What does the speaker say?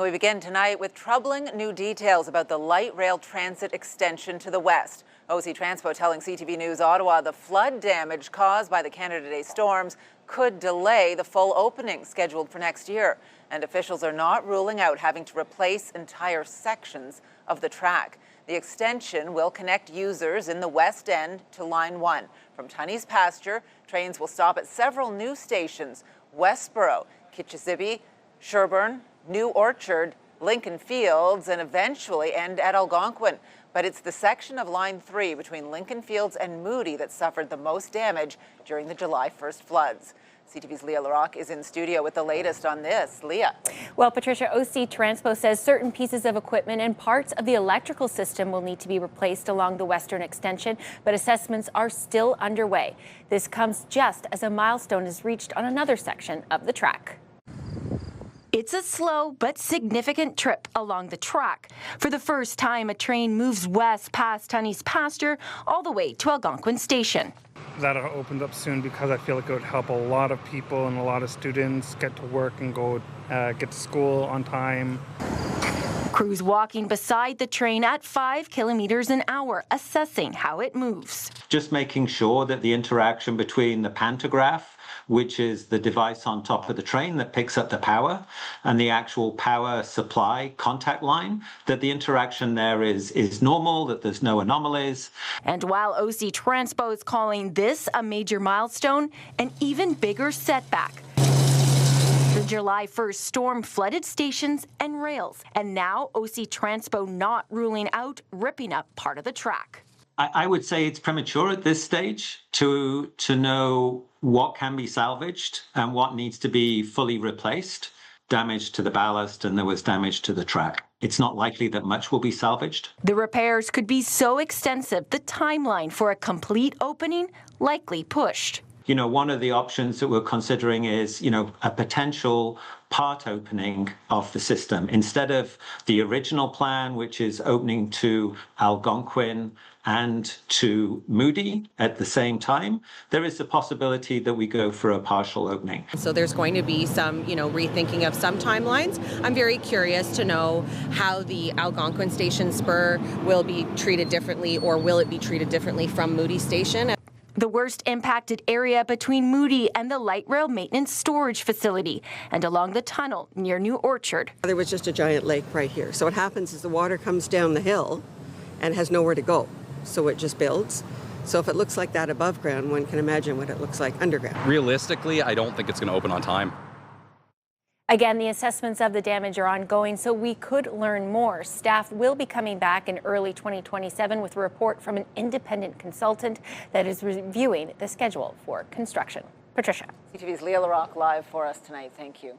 We begin tonight with troubling new details about the light rail transit extension to the west. OC Transpo telling CTV News Ottawa the flood damage caused by the Canada Day storms could delay the full opening scheduled for next year. And officials are not ruling out having to replace entire sections of the track. The extension will connect users in the West End to Line 1. From Tunney's Pasture, trains will stop at several new stations: Westboro, Kitchissippi, Sherbourne, New Orchard, Lincoln Fields, and eventually end at Algonquin. But it's the section of Line 3 between Lincoln Fields and Moody that suffered the most damage during the July 1st floods. CTV's Leah Larocque is in studio with the latest on this. Leah. Well, Patricia, OC Transpo says certain pieces of equipment and parts of the electrical system will need to be replaced along the western extension, but assessments are still underway. This comes just as a milestone is reached on another section of the track. It's a slow but significant trip along the track. For the first time, a train moves west past Tunney's Pasture all the way to Algonquin Station. That opened up soon because I feel like it would help a lot of people and a lot of students get to work and go get to school on time. Crews walking beside the train at 5 kilometers an hour, assessing how it moves. Just making sure that the interaction between the pantograph, which is the device on top of the train that picks up the power, and the actual power supply contact line, that the interaction there is normal, that there's no anomalies. And while OC Transpo is calling this a major milestone, an even bigger setback. The July 1st storm flooded stations and rails, and now OC Transpo not ruling out ripping up part of the track. I would say it's premature at this stage to know what can be salvaged and what needs to be fully replaced. Damage to the ballast, and there was damage to the track. It's not likely that much will be salvaged. The repairs could be so extensive, the timeline for a complete opening likely pushed. You know, one of the options that we're considering is, a potential part opening of the system. Instead of the original plan, which is opening to Algonquin and to Moody at the same time, there is the possibility that we go for a partial opening. So there's going to be some, rethinking of some timelines. I'm very curious to know how the Algonquin Station spur will be treated differently, or will it be treated differently from Moody Station. The worst impacted area between Moody and the light rail maintenance storage facility and along the tunnel near New Orchard. There was just a giant lake right here. So what happens is the water comes down the hill and has nowhere to go. So it just builds. So if it looks like that above ground, one can imagine what it looks like underground. Realistically, I don't think it's going to open on time. Again, the assessments of the damage are ongoing, so we could learn more. Staff will be coming back in early 2027 with a report from an independent consultant that is reviewing the schedule for construction. Patricia. CTV's Leah Larocque live for us tonight. Thank you.